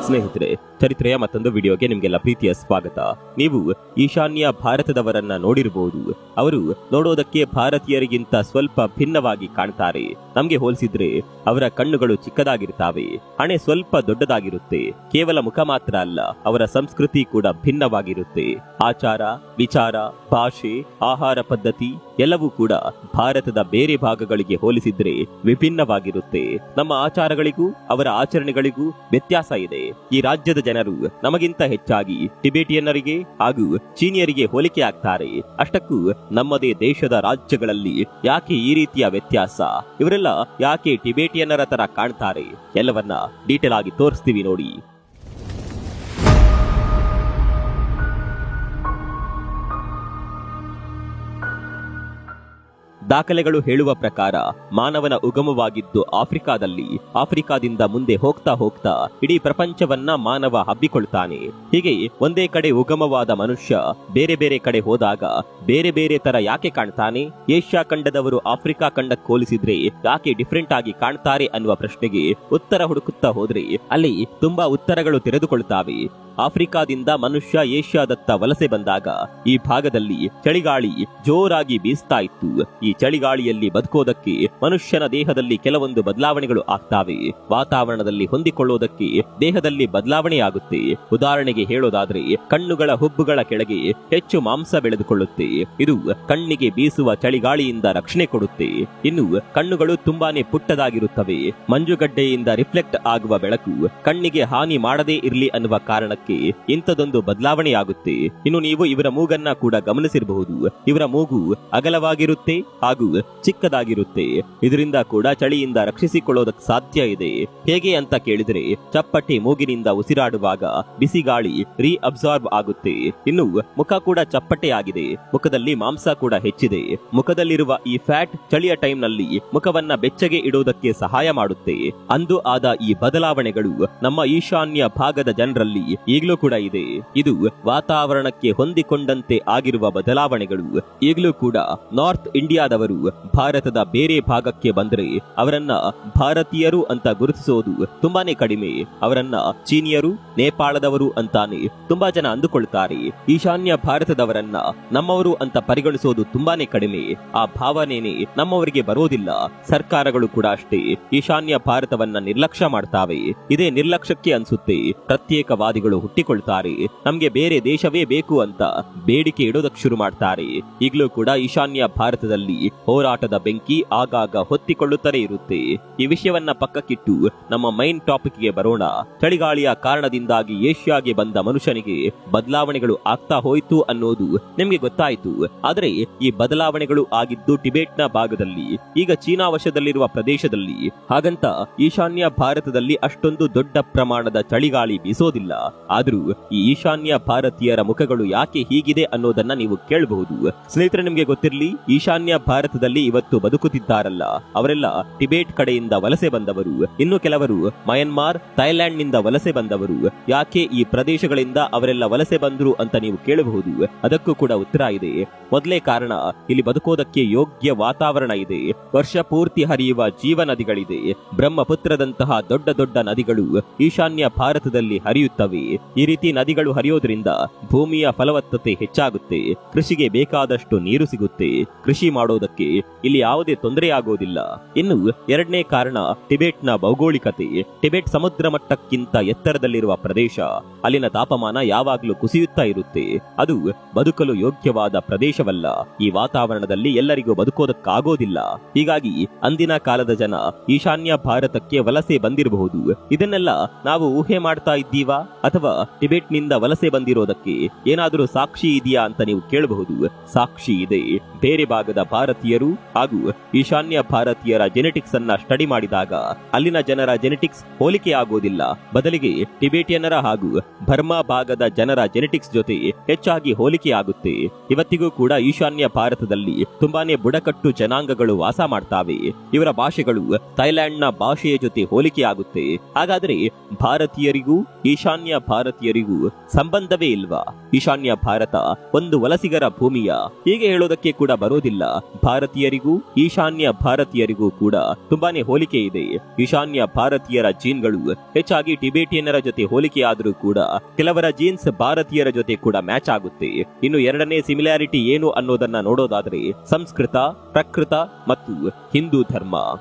ಸ್ನೇಹಿತರೆ, ಚರಿತ್ರೆಯ ಮತ್ತೊಂದು ವಿಡಿಯೋಗೆ ನಿಮಗೆಲ್ಲ ಪ್ರೀತಿಯ ಸ್ವಾಗತ. ನೀವು ಈಶಾನ್ಯ ಭಾರತದವರನ್ನ ನೋಡಿರಬಹುದು. ಅವರು ನೋಡೋದಕ್ಕೆ ಭಾರತೀಯರಿಗಿಂತ ಸ್ವಲ್ಪ ಭಿನ್ನವಾಗಿ ಕಾಣ್ತಾರೆ. ನಮ್ಗೆ ಹೋಲಿಸಿದ್ರೆ ಅವರ ಕಣ್ಣುಗಳು ಚಿಕ್ಕದಾಗಿರ್ತಾವೆ, ಹಣೆ ಸ್ವಲ್ಪ ದೊಡ್ಡದಾಗಿರುತ್ತೆ. ಕೇವಲ ಮುಖ ಮಾತ್ರ ಅಲ್ಲ, ಅವರ ಸಂಸ್ಕೃತಿ ಕೂಡ ಭಿನ್ನವಾಗಿರುತ್ತೆ. ಆಚಾರ, ವಿಚಾರ, ಭಾಷೆ, ಆಹಾರ ಪದ್ಧತಿ ಎಲ್ಲವೂ ಕೂಡ ಭಾರತದ ಬೇರೆ ಭಾಗಗಳಿಗೆ ಹೋಲಿಸಿದ್ರೆ ವಿಭಿನ್ನವಾಗಿರುತ್ತೆ. ನಮ್ಮ ಆಚಾರಗಳಿಗೂ ಅವರ ಆಚರಣೆಗಳಿಗೂ ವ್ಯತ್ಯಾಸ ಇದೆ. ಈ ರಾಜ್ಯದ ಜನರು ನಮಗಿಂತ ಹೆಚ್ಚಾಗಿ ಟಿಬೇಟಿಯನ್ನರಿಗೆ ಹಾಗೂ ಚೀನಿಯರಿಗೆ ಹೋಲಿಕೆ ಆಗ್ತಾರೆ. ಅಷ್ಟಕ್ಕೂ ನಮ್ಮದೇ ದೇಶದ ರಾಜ್ಯಗಳಲ್ಲಿ ಯಾಕೆ ಈ ರೀತಿಯ ವ್ಯತ್ಯಾಸ? ಇವರೆಲ್ಲ ಯಾಕೆ ಟಿಬೇಟಿಯನ್ನರ ತರ ಕಾಣ್ತಾರೆ? ಎಲ್ಲವನ್ನ ಡೀಟೇಲ್ ಆಗಿ ತೋರಿಸ್ತೀವಿ ನೋಡಿ. ದಾಖಲೆಗಳು ಹೇಳುವ ಪ್ರಕಾರ ಮಾನವನ ಉಗಮವಾಗಿದ್ದು ಆಫ್ರಿಕಾದಲ್ಲಿ. ಆಫ್ರಿಕಾದಿಂದ ಮುಂದೆ ಹೋಗ್ತಾ ಹೋಗ್ತಾ ಇಡೀ ಪ್ರಪಂಚವನ್ನ ಮಾನವ ಹಬ್ಬಿಕೊಳ್ತಾನೆ. ಹೀಗೆ ಒಂದೇ ಕಡೆ ಉಗಮವಾದ ಮನುಷ್ಯ ಬೇರೆ ಬೇರೆ ಕಡೆ ಹೋದಾಗ ಬೇರೆ ಬೇರೆ ತರ ಯಾಕೆ ಕಾಣ್ತಾನೆ? ಏಷ್ಯಾ ಖಂಡದವರು ಆಫ್ರಿಕಾ ಖಂಡಕ್ಕೆ ಹೋಲಿಸಿದ್ರೆ ಯಾಕೆ ಡಿಫ್ರೆಂಟ್ ಆಗಿ ಕಾಣ್ತಾರೆ ಅನ್ನುವ ಪ್ರಶ್ನೆಗೆ ಉತ್ತರ ಹುಡುಕುತ್ತಾ ಹೋದ್ರೆ ಅಲ್ಲಿ ತುಂಬಾ ಉತ್ತರಗಳು ತೆರೆದುಕೊಳ್ತಾವೆ. ಆಫ್ರಿಕಾದಿಂದ ಮನುಷ್ಯ ಏಷ್ಯಾದತ್ತ ವಲಸೆ ಬಂದಾಗ ಈ ಭಾಗದಲ್ಲಿ ಚಳಿಗಾಳಿ ಜೋರಾಗಿ ಬೀಸ್ತಾ ಇತ್ತು. ಈ ಚಳಿಗಾಳಿಯಲ್ಲಿ ಬದುಕೋದಕ್ಕೆ ಮನುಷ್ಯನ ದೇಹದಲ್ಲಿ ಕೆಲವೊಂದು ಬದಲಾವಣೆಗಳು ಆಗ್ತಾವೆ. ವಾತಾವರಣದಲ್ಲಿ ಹೊಂದಿಕೊಳ್ಳೋದಕ್ಕೆ ದೇಹದಲ್ಲಿ ಬದಲಾವಣೆ ಆಗುತ್ತೆ. ಉದಾಹರಣೆಗೆ ಹೇಳೋದಾದ್ರೆ ಕಣ್ಣುಗಳ ಹುಬ್ಬುಗಳ ಕೆಳಗೆ ಹೆಚ್ಚು ಮಾಂಸ ಬೆಳೆದುಕೊಳ್ಳುತ್ತೆ. ಇದು ಕಣ್ಣಿಗೆ ಬೀಸುವ ಚಳಿಗಾಳಿಯಿಂದ ರಕ್ಷಣೆ ಕೊಡುತ್ತೆ. ಇನ್ನು ಕಣ್ಣುಗಳು ತುಂಬಾನೇ ಪುಟ್ಟದಾಗಿರುತ್ತವೆ. ಮಂಜುಗಡ್ಡೆಯಿಂದ ರಿಫ್ಲೆಕ್ಟ್ ಆಗುವ ಬೆಳಕು ಕಣ್ಣಿಗೆ ಹಾನಿ ಮಾಡದೇ ಇರಲಿ ಅನ್ನುವ ಕಾರಣಕ್ಕೆ ಇಂಥದೊಂದು ಬದಲಾವಣೆಯಾಗುತ್ತೆ. ಇನ್ನು ನೀವು ಇವರ ಮೂಗನ್ನ ಕೂಡ ಗಮನಿಸಿರಬಹುದು. ಇವರ ಮೂಗು ಅಗಲವಾಗಿರುತ್ತೆ ಹಾಗೂ ಚಿಕ್ಕದಾಗಿರುತ್ತೆ. ಇದರಿಂದ ಕೂಡ ಚಳಿಯಿಂದ ರಕ್ಷಿಸಿಕೊಳ್ಳೋದಕ್ಕೆ ಸಾಧ್ಯ ಇದೆ. ಹೇಗೆ ಅಂತ ಕೇಳಿದ್ರೆ ಚಪ್ಪಟೆ ಮೂಗಿನಿಂದ ಉಸಿರಾಡುವಾಗ ಬಿಸಿ ಗಾಳಿ ರೀ ಅಬ್ಸಾರ್ಬ್ ಆಗುತ್ತೆ. ಇನ್ನು ಮುಖ ಕೂಡ ಚಪ್ಪಟೆ ಆಗಿದೆ. ಮುಖದಲ್ಲಿ ಮಾಂಸ ಕೂಡ ಹೆಚ್ಚಿದೆ. ಮುಖದಲ್ಲಿರುವ ಈ ಫ್ಯಾಟ್ ಚಳಿಯ ಟೈಮ್ ನಲ್ಲಿ ಮುಖವನ್ನ ಬೆಚ್ಚಗೆ ಇಡೋದಕ್ಕೆ ಸಹಾಯ ಮಾಡುತ್ತೆ. ಅಂದು ಆದ ಈ ಬದಲಾವಣೆಗಳು ನಮ್ಮ ಈಶಾನ್ಯ ಭಾಗದ ಜನರಲ್ಲಿ ಈಗಲೂ ಕೂಡ ಇದೆ. ಇದು ವಾತಾವರಣಕ್ಕೆ ಹೊಂದಿಕೊಂಡಂತೆ ಆಗಿರುವ ಬದಲಾವಣೆಗಳು. ಈಗಲೂ ಕೂಡ ನಾರ್ತ್ ಇಂಡಿಯಾದವರು ಭಾರತದ ಬೇರೆ ಭಾಗಕ್ಕೆ ಬಂದ್ರೆ ಅವರನ್ನ ಭಾರತೀಯರು ಅಂತ ಗುರುತಿಸೋದು ತುಂಬಾನೇ ಕಡಿಮೆ. ಅವರನ್ನ ಚೀನಿಯರು, ನೇಪಾಳದವರು ಅಂತಾನೆ ತುಂಬಾ ಜನ ಅಂದುಕೊಳ್ತಾರೆ. ಈಶಾನ್ಯ ಭಾರತದವರನ್ನ ನಮ್ಮವರು ಅಂತ ಪರಿಗಣಿಸೋದು ತುಂಬಾನೇ ಕಡಿಮೆ. ಆ ಭಾವನೆನೇ ನಮ್ಮವರಿಗೆ ಬರೋದಿಲ್ಲ. ಸರ್ಕಾರಗಳು ಕೂಡ ಅಷ್ಟೇ ಈಶಾನ್ಯ ಭಾರತವನ್ನ ನಿರ್ಲಕ್ಷ್ಯ ಮಾಡ್ತಾವೆ. ಇದೇ ನಿರ್ಲಕ್ಷ್ಯಕ್ಕೆ ಅನ್ಸುತ್ತೆ ಪ್ರತ್ಯೇಕವಾದಿಗಳು ಹುಟ್ಟಿಕೊಳ್ತಾರೆ. ನಮ್ಗೆ ಬೇರೆ ದೇಶವೇ ಬೇಕು ಅಂತ ಬೇಡಿಕೆ ಇಡೋದಕ್ಕೆ ಶುರು ಮಾಡ್ತಾರೆ. ಈಗಲೂ ಕೂಡ ಈಶಾನ್ಯ ಭಾರತದಲ್ಲಿ ಹೋರಾಟದ ಬೆಂಕಿ ಆಗಾಗ ಹೊತ್ತಿಕೊಳ್ಳುತ್ತಲೇ ಇರುತ್ತೆ. ಈ ವಿಷಯವನ್ನ ಪಕ್ಕಕ್ಕಿಟ್ಟು ನಮ್ಮ ಮೈನ್ ಟಾಪಿಕ್ ಗೆ ಬರೋಣ. ಚಳಿಗಾಳಿಯ ಕಾರಣದಿಂದಾಗಿ ಏಷ್ಯಾಗೆ ಬಂದ ಮನುಷ್ಯನಿಗೆ ಬದಲಾವಣೆಗಳು ಆಗ್ತಾ ಹೋಯ್ತು ಅನ್ನೋದು ನಿಮ್ಗೆ ಗೊತ್ತಾಯ್ತು. ಆದ್ರೆ ಈ ಬದಲಾವಣೆಗಳು ಆಗಿದ್ದು ಟಿಬೇಟ್ನ ಭಾಗದಲ್ಲಿ, ಈಗ ಚೀನಾ ವಶದಲ್ಲಿರುವ ಪ್ರದೇಶದಲ್ಲಿ. ಹಾಗಂತ ಈಶಾನ್ಯ ಭಾರತದಲ್ಲಿ ಅಷ್ಟೊಂದು ದೊಡ್ಡ ಪ್ರಮಾಣದ ಚಳಿಗಾಳಿ ಬೀಸೋದಿಲ್ಲ. ಆದ್ರೂ ಈ ಈಶಾನ್ಯ ಭಾರತೀಯರ ಮುಖಗಳು ಯಾಕೆ ಹೀಗಿದೆ ಅನ್ನೋದನ್ನ ನೀವು ಕೇಳಬಹುದು. ಸ್ನೇಹಿತರೆ, ನಿಮ್ಗೆ ಗೊತ್ತಿರಲಿ, ಈಶಾನ್ಯ ಭಾರತದಲ್ಲಿ ಇವತ್ತು ಬದುಕುತ್ತಿದ್ದಾರಲ್ಲ ಅವರೆಲ್ಲ ಟಿಬೇಟ್ ಕಡೆಯಿಂದ ವಲಸೆ ಬಂದವರು. ಇನ್ನು ಕೆಲವರು ಮಯನ್ಮಾರ್, ಥೈಲ್ಯಾಂಡ್ ನಿಂದ ವಲಸೆ ಬಂದವರು. ಯಾಕೆ ಈ ಪ್ರದೇಶಗಳಿಂದ ಅವರೆಲ್ಲ ವಲಸೆ ಬಂದ್ರು ಅಂತ ನೀವು ಕೇಳಬಹುದು. ಅದಕ್ಕೂ ಕೂಡ ಉತ್ತರ ಇದೆ. ಮೊದಲೇ ಕಾರಣ, ಇಲ್ಲಿ ಬದುಕೋದಕ್ಕೆ ಯೋಗ್ಯ ವಾತಾವರಣ ಇದೆ. ವರ್ಷ ಪೂರ್ತಿ ಹರಿಯುವ ಜೀವ ನದಿಗಳಿದೆ. ಬ್ರಹ್ಮಪುತ್ರದಂತಹ ದೊಡ್ಡ ದೊಡ್ಡ ನದಿಗಳು ಈಶಾನ್ಯ ಭಾರತದಲ್ಲಿ ಹರಿಯುತ್ತವೆ. ಈ ರೀತಿ ನದಿಗಳು ಹರಿಯೋದ್ರಿಂದ ಭೂಮಿಯ ಫಲವತ್ತತೆ ಹೆಚ್ಚಾಗುತ್ತೆ. ಕೃಷಿಗೆ ಬೇಕಾದಷ್ಟು ನೀರು ಸಿಗುತ್ತೆ. ಕೃಷಿ ಮಾಡೋದಕ್ಕೆ ಇಲ್ಲಿ ಯಾವುದೇ ತೊಂದರೆ ಆಗೋದಿಲ್ಲ. ಇನ್ನು ಎರಡನೇ ಕಾರಣ ಟಿಬೇಟ್ನ ಭೌಗೋಳಿಕತೆ. ಟಿಬೇಟ್ ಸಮುದ್ರ ಮಟ್ಟಕ್ಕಿಂತ ಎತ್ತರದಲ್ಲಿರುವ ಪ್ರದೇಶ. ಅಲ್ಲಿನ ತಾಪಮಾನ ಯಾವಾಗಲೂ ಕುಸಿಯುತ್ತಾ ಇರುತ್ತೆ. ಅದು ಬದುಕಲು ಯೋಗ್ಯವಾದ ಪ್ರದೇಶವಲ್ಲ. ಈ ವಾತಾವರಣದಲ್ಲಿ ಎಲ್ಲರಿಗೂ ಬದುಕೋದಕ್ಕಾಗೋದಿಲ್ಲ. ಹೀಗಾಗಿ ಅಂದಿನ ಕಾಲದ ಜನ ಈಶಾನ್ಯ ಭಾರತಕ್ಕೆ ವಲಸೆ ಬಂದಿರಬಹುದು. ಇದನ್ನೆಲ್ಲ ನಾವು ಊಹೆ ಮಾಡ್ತಾ ಇದ್ದೀವಾ ಅಥವಾ ಟಿಬೇಟ್ ನಿಂದ ವಲಸೆ ಬಂದಿರೋದಕ್ಕೆ ಏನಾದರೂ ಸಾಕ್ಷಿ ಇದೆಯಾ ಅಂತ ನೀವು ಕೇಳಬಹುದು. ಸಾಕ್ಷಿ ಇದೆ. ಬೇರೆ ಭಾಗದ ಭಾರತೀಯರು ಹಾಗೂ ಈಶಾನ್ಯ ಭಾರತೀಯರ ಜೆನೆಟಿಕ್ಸ್ ಅನ್ನ ಸ್ಟಡಿ ಮಾಡಿದಾಗ ಅಲ್ಲಿನ ಜನರ ಜೆನೆಟಿಕ್ಸ್ ಹೋಲಿಕೆ ಆಗೋದಿಲ್ಲ. ಬದಲಿಗೆ ಟಿಬೇಟಿಯನ್ನರ ಹಾಗೂ ಬರ್ಮಾ ಭಾಗದ ಜನರ ಜೆನೆಟಿಕ್ಸ್ ಜೊತೆ ಹೆಚ್ಚಾಗಿ ಹೋಲಿಕೆ ಆಗುತ್ತೆ. ಇವತ್ತಿಗೂ ಕೂಡ ಈಶಾನ್ಯ ಭಾರತದಲ್ಲಿ ತುಂಬಾನೇ ಬುಡಕಟ್ಟು ಜನಾಂಗಗಳು ವಾಸ ಮಾಡ್ತಾವೆ. ಇವರ ಭಾಷೆಗಳು ಥೈಲ್ಯಾಂಡ್ನ ಭಾಷೆಯ ಜೊತೆ ಹೋಲಿಕೆ ಆಗುತ್ತೆ. ಹಾಗಾದ್ರೆ ಭಾರತೀಯರಿಗೂ ಈಶಾನ್ಯ ಭಾರತೀಯರಿಗೂ ಸಂಬಂಧವೇ ಇಲ್ವಾ? ಈಶಾನ್ಯ ಭಾರತ ಒಂದು ವಲಸಿಗರ ಭೂಮಿಯ? ಹೀಗೆ ಹೇಳೋದಕ್ಕೆ ಕೂಡ ಬರೋದಿಲ್ಲ. ಭಾರತೀಯರಿಗೂ ಈಶಾನ್ಯ ಭಾರತೀಯರಿಗೂ ಕೂಡ ತುಂಬಾನೇ ಹೋಲಿಕೆ ಇದೆ. ಈಶಾನ್ಯ ಭಾರತೀಯರ ಜೀನ್ಗಳು ಹೆಚ್ಚಾಗಿ ಟಿಬೇಟಿಯನ್ನರ ಜೊತೆ ಹೋಲಿಕೆಯಾದರೂ ಕೂಡ ಕೆಲವರ ಜೀನ್ಸ್ ಭಾರತೀಯರ ಜೊತೆ ಕೂಡ ಮ್ಯಾಚ್ ಆಗುತ್ತೆ. ಇನ್ನು ಎರಡನೇ ಸಿಮಿಲಾರಿಟಿ ಏನು ಅನ್ನೋದನ್ನ ನೋಡೋದಾದ್ರೆ ಸಂಸ್ಕೃತ, ಪ್ರಕೃತ ಮತ್ತು ಹಿಂದೂ ಧರ್ಮ.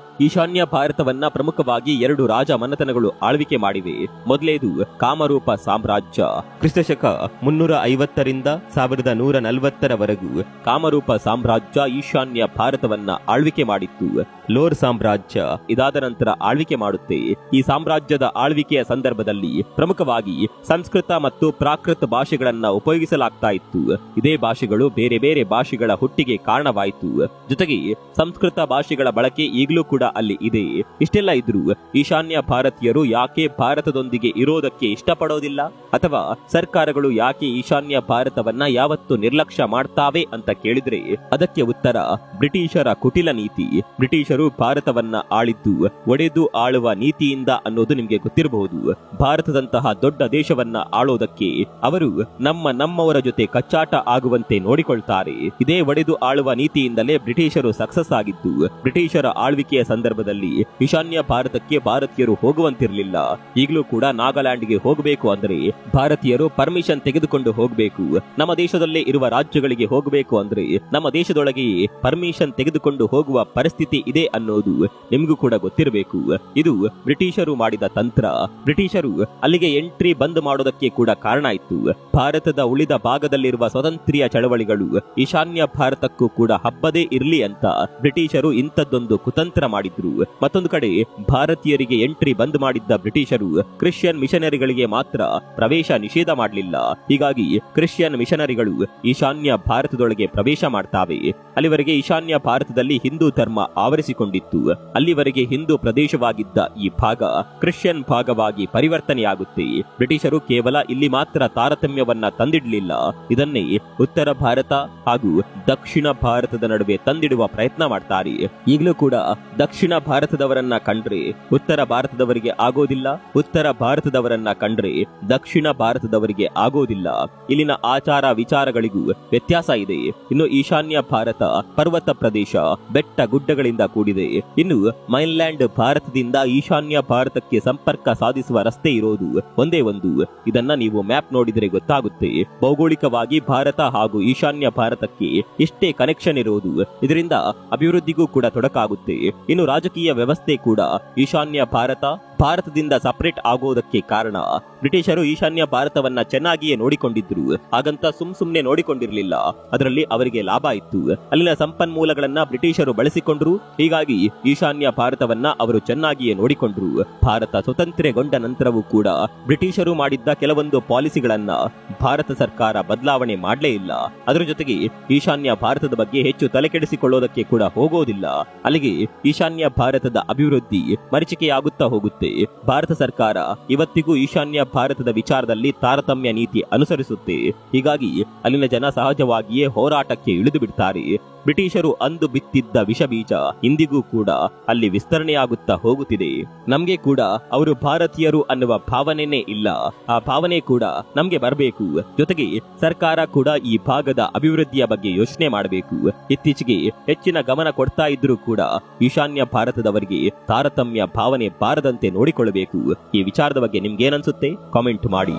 ಈಶಾನ್ಯ ಭಾರತವನ್ನ ಪ್ರಮುಖವಾಗಿ 2 ರಾಜ ಮನೆತನಗಳು ಆಳ್ವಿಕೆ ಮಾಡಿವೆ. ಮೊದಲೇದು ಕಾಮರೂಪ ಸಾಮ್ರಾಜ್ಯ. ಕ್ರಿಸ್ತಶಕ 350ರಿಂದ 1140ರವರೆಗೂ ಕಾಮರೂಪ ಸಾಮ್ರಾಜ್ಯ ಈಶಾನ್ಯ ಭಾರತವನ್ನ ಆಳ್ವಿಕೆ ಮಾಡಿತ್ತು. ಲೋರ್ ಸಾಮ್ರಾಜ್ಯ ಇದಾದ ನಂತರ ಆಳ್ವಿಕೆ ಮಾಡುತ್ತೆ. ಈ ಸಾಮ್ರಾಜ್ಯದ ಆಳ್ವಿಕೆಯ ಸಂದರ್ಭದಲ್ಲಿ ಪ್ರಮುಖವಾಗಿ ಸಂಸ್ಕೃತ ಮತ್ತು ಪ್ರಾಕೃತ ಭಾಷೆಗಳನ್ನ ಉಪಯೋಗಿಸಲಾಗ್ತಾ ಇತ್ತು. ಇದೇ ಭಾಷೆಗಳು ಬೇರೆ ಬೇರೆ ಭಾಷೆಗಳ ಹುಟ್ಟಿಗೆ ಕಾರಣವಾಯಿತು. ಜೊತೆಗೆ ಸಂಸ್ಕೃತ ಭಾಷೆಗಳ ಬಳಕೆ ಈಗಲೂ ಕೂಡ ಅಲ್ಲಿ ಇದೆ. ಇಷ್ಟೆಲ್ಲ ಇದ್ರೂ ಈಶಾನ್ಯ ಭಾರತೀಯರು ಯಾಕೆ ಭಾರತದೊಂದಿಗೆ ಇರೋದಕ್ಕೆ ಇಷ್ಟಪಡೋದಿಲ್ಲ ಅಥವಾ ಸರ್ಕಾರಗಳು ಯಾಕೆ ಈಶಾನ್ಯ ಭಾರತವನ್ನ ಯಾವತ್ತು ನಿರ್ಲಕ್ಷ್ಯ ಮಾಡ್ತಾವೆ ಅಂತ ಕೇಳಿದ್ರೆ ಅದಕ್ಕೆ ಉತ್ತರ ಬ್ರಿಟಿಷರ ಕುಟಿಲ ನೀತಿ. ಬ್ರಿಟಿಷರು ಭಾರತವನ್ನ ಆಳಿದ್ದು ಒಡೆದು ಆಳುವ ನೀತಿಯಿಂದ ಅನ್ನೋದು ನಿಮ್ಗೆ ಗೊತ್ತಿರಬಹುದು. ಭಾರತದಂತಹ ದೊಡ್ಡ ದೇಶವನ್ನ ಆಳೋದಕ್ಕೆ ಅವರು ನಮ್ಮವರ ಜೊತೆ ಕಚ್ಚಾಟ ಆಗುವಂತೆ ನೋಡಿಕೊಳ್ತಾರೆ. ಇದೇ ಒಡೆದು ಆಳುವ ನೀತಿಯಿಂದಲೇ ಬ್ರಿಟಿಷರು ಸಕ್ಸಸ್ ಆಗಿದ್ದು. ಬ್ರಿಟಿಷರ ಆಳ್ವಿಕೆಯ ಸಂದರ್ಭದಲ್ಲಿ ಈಶಾನ್ಯ ಭಾರತಕ್ಕೆ ಭಾರತೀಯರು ಹೋಗುವಂತಿರಲಿಲ್ಲ. ಈಗಲೂ ಕೂಡ ನಾಗಾಲ್ಯಾಂಡ್ಗೆ ಹೋಗಬೇಕು ಅಂದ್ರೆ ಭಾರತೀಯರು ಪರ್ಮಿಷನ್ ತೆಗೆದುಕೊಂಡು ಹೋಗಬೇಕು. ನಮ್ಮ ದೇಶದಲ್ಲೇ ಇರುವ ರಾಜ್ಯಗಳಿಗೆ ಹೋಗಬೇಕು ಅಂದ್ರೆ ನಮ್ಮ ದೇಶದೊಳಗೆಯೇ ಪರ್ಮಿಷನ್ ತೆಗೆದುಕೊಂಡು ಹೋಗುವ ಪರಿಸ್ಥಿತಿ ಇದೆ ಅನ್ನೋದು ನಿಮಗೂ ಕೂಡ ಗೊತ್ತಿರಬೇಕು. ಇದು ಬ್ರಿಟಿಷರು ಮಾಡಿದ ತಂತ್ರ. ಬ್ರಿಟಿಷರು ಅಲ್ಲಿಗೆ ಎಂಟ್ರಿ ಬಂದ್ ಮಾಡೋದಕ್ಕೆ ಕೂಡ ಕಾರಣ ಇತ್ತು. ಭಾರತದ ಉಳಿದ ಭಾಗದಲ್ಲಿರುವ ಸ್ವತಂತ್ರ್ಯ ಚಳವಳಿಗಳು ಈಶಾನ್ಯ ಭಾರತಕ್ಕೂ ಕೂಡ ಹಬ್ಬದೇ ಇರ್ಲಿ ಅಂತ ಬ್ರಿಟಿಷರು ಇಂಥದ್ದೊಂದು ಕುತಂತ್ರ ಮಾಡಿದ್ರು. ಮತ್ತೊಂದು ಕಡೆ ಭಾರತೀಯರಿಗೆ ಎಂಟ್ರಿ ಬಂದ್ ಮಾಡಿದ್ದ ಬ್ರಿಟಿಷರು ಕ್ರಿಶ್ಚಿಯನ್ ಮಿಷನರಿಗಳಿಗೆ ಮಾತ್ರ ಪ್ರವೇಶ ನಿಷೇಧ ಮಾಡಲಿಲ್ಲ. ಹೀಗಾಗಿ ಕ್ರಿಶ್ಚಿಯನ್ ಮಿಷನರಿಗಳು ಈಶಾನ್ಯ ಭಾರತದೊಳಗೆ ಪ್ರವೇಶ ಮಾಡ್ತಾವೆ. ಅಲ್ಲಿವರೆಗೆ ಈಶಾನ್ಯ ಭಾರತದಲ್ಲಿ ಹಿಂದೂ ಧರ್ಮ ಆವರಿಸಿಕೊಂಡಿತ್ತು. ಅಲ್ಲಿವರೆಗೆ ಹಿಂದೂ ಪ್ರದೇಶವಾಗಿದ್ದ ಈ ಭಾಗ ಕ್ರಿಶ್ಚಿಯನ್ ಭಾಗವಾಗಿ ಪರಿವರ್ತನೆಯಾಗುತ್ತೆ. ಬ್ರಿಟಿಷರು ಕೇವಲ ಇಲ್ಲಿ ಮಾತ್ರ ತಾರತಮ್ಯವನ್ನ ತಂದಿಡಲಿಲ್ಲ, ಇದನ್ನೇ ಉತ್ತರ ಭಾರತ ಹಾಗೂ ದಕ್ಷಿಣ ಭಾರತದ ನಡುವೆ ತಂದಿಡುವ ಪ್ರಯತ್ನ ಮಾಡ್ತಾರೆ. ಈಗಲೂ ಕೂಡ ದಕ್ಷಿಣ ಭಾರತದವರನ್ನ ಕಂಡ್ರೆ ಉತ್ತರ ಭಾರತದವರಿಗೆ ಆಗೋದಿಲ್ಲ, ಉತ್ತರ ಭಾರತದವರನ್ನ ಕಂಡ್ರೆ ದಕ್ಷಿಣ ಭಾರತದವರಿಗೆ ಆಗೋದಿಲ್ಲ. ಇಲ್ಲಿನ ಆಚಾರ ವಿಚಾರಗಳಿಗೂ ವ್ಯತ್ಯಾಸ ಇದೆ. ಇನ್ನು ಈಶಾನ್ಯ ಭಾರತ ಪರ್ವತ ಪ್ರದೇಶ, ಬೆಟ್ಟ ಗುಡ್ಡಗಳಿಂದ ಕೂಡಿದೆ. ಇನ್ನು ಮೈನ್ಲ್ಯಾಂಡ್ ಭಾರತದಿಂದ ಈಶಾನ್ಯ ಭಾರತಕ್ಕೆ ಸಂಪರ್ಕ ಸಾಧಿಸುವ ರಸ್ತೆ ಇರೋದು ಒಂದೇ ಒಂದು. ಇದನ್ನ ನೀವು ಮ್ಯಾಪ್ ನೋಡಿದರೆ ಗೊತ್ತಾಗುತ್ತೆ. ಭೌಗೋಳಿಕವಾಗಿ ಭಾರತ ಹಾಗೂ ಈಶಾನ್ಯ ಭಾರತಕ್ಕೆ ಇಷ್ಟೇ ಕನೆಕ್ಷನ್ ಇರೋದು. ಇದರಿಂದ ಅಭಿವೃದ್ಧಿಗೂ ಕೂಡ ತೊಡಕಾಗುತ್ತೆ. ಇನ್ನು ರಾಜಕೀಯ ವ್ಯವಸ್ಥೆ ಕೂಡ ಈಶಾನ್ಯ ಭಾರತದಿಂದ ಸಪರೇಟ್ ಆಗೋದಕ್ಕೆ ಕಾರಣ ಬ್ರಿಟಿಷರು ಈಶಾನ್ಯ ಭಾರತವನ್ನ ಚೆನ್ನಾಗಿಯೇ ನೋಡಿಕೊಂಡಿದ್ರು. ಹಾಗಂತ ಸುಮ್ನೆ ನೋಡಿಕೊಂಡಿರ್ಲಿಲ್ಲ. ಅದರಲ್ಲಿ ಅವರಿಗೆ ಲಾಭ ಇತ್ತು. ಅಲ್ಲಿನ ಸಂಪನ್ಮೂಲಗಳನ್ನ ಬ್ರಿಟಿಷರು ಬಳಸಿಕೊಂಡ್ರು. ಹೀಗಾಗಿ ಈಶಾನ್ಯ ಭಾರತವನ್ನ ಅವರು ಚೆನ್ನಾಗಿಯೇ ನೋಡಿಕೊಂಡ್ರು. ಭಾರತ ಸ್ವತಂತ್ರಗೊಂಡ ನಂತರವೂ ಕೂಡ ಬ್ರಿಟಿಷರು ಮಾಡಿದ್ದ ಕೆಲವೊಂದು ಪಾಲಿಸಿಗಳನ್ನ ಭಾರತ ಸರ್ಕಾರ ಬದಲಾವಣೆ ಮಾಡಲೇ ಇಲ್ಲ. ಅದರ ಜೊತೆಗೆ ಈಶಾನ್ಯ ಭಾರತದ ಬಗ್ಗೆ ಹೆಚ್ಚು ತಲೆಕೆಡಿಸಿಕೊಳ್ಳೋದಕ್ಕೆ ಕೂಡ ಹೋಗೋದಿಲ್ಲ. ಅಲ್ಲಿಗೆ ಈಶಾನ್ಯ ಭಾರತದ ಅಭಿವೃದ್ಧಿ ಮರೀಚಿಕೆಯಾಗುತ್ತಾ ಹೋಗುತ್ತೆ. ಭಾರತ ಸರ್ಕಾರ ಇವತ್ತಿಗೂ ಈಶಾನ್ಯ ಭಾರತದ ವಿಚಾರದಲ್ಲಿ ತಾರತಮ್ಯ ನೀತಿ ಅನುಸರಿಸುತ್ತೆ. ಹೀಗಾಗಿ ಅಲ್ಲಿನ ಜನ ಸಹಜವಾಗಿಯೇ ಹೋರಾಟಕ್ಕೆ ಇಳಿದು ಬಿಡ್ತಾರೆ. ಬ್ರಿಟಿಷರು ಅಂದು ಬಿತ್ತಿದ್ದ ವಿಷ ಬೀಜ ಇಂದಿಗೂ ಕೂಡ ಅಲ್ಲಿ ವಿಸ್ತರಣೆಯಾಗುತ್ತಾ ಹೋಗುತ್ತಿದೆ. ನಮ್ಗೆ ಕೂಡ ಅವರು ಭಾರತೀಯರು ಅನ್ನುವ ಭಾವನೆನೇ ಇಲ್ಲ. ಆ ಭಾವನೆ ಕೂಡ ನಮ್ಗೆ ಬರಬೇಕು. ಜೊತೆಗೆ ಸರ್ಕಾರ ಕೂಡ ಈ ಭಾಗದ ಅಭಿವೃದ್ಧಿಯ ಬಗ್ಗೆ ಯೋಚನೆ ಮಾಡಬೇಕು. ಇತ್ತೀಚೆಗೆ ಹೆಚ್ಚಿನ ಗಮನ ಕೊಡ್ತಾ ಇದ್ರೂ ಕೂಡ ಈಶಾನ್ಯ ಭಾರತದವರಿಗೆ ತಾರತಮ್ಯ ಭಾವನೆ ಬಾರದಂತೆ ನೋಡಿಕೊಳ್ಳಬೇಕು. ಈ ವಿಚಾರದ ಬಗ್ಗೆ ನಿಮ್ಗೇನನ್ಸುತ್ತೆ ಕಾಮೆಂಟ್ ಮಾಡಿ.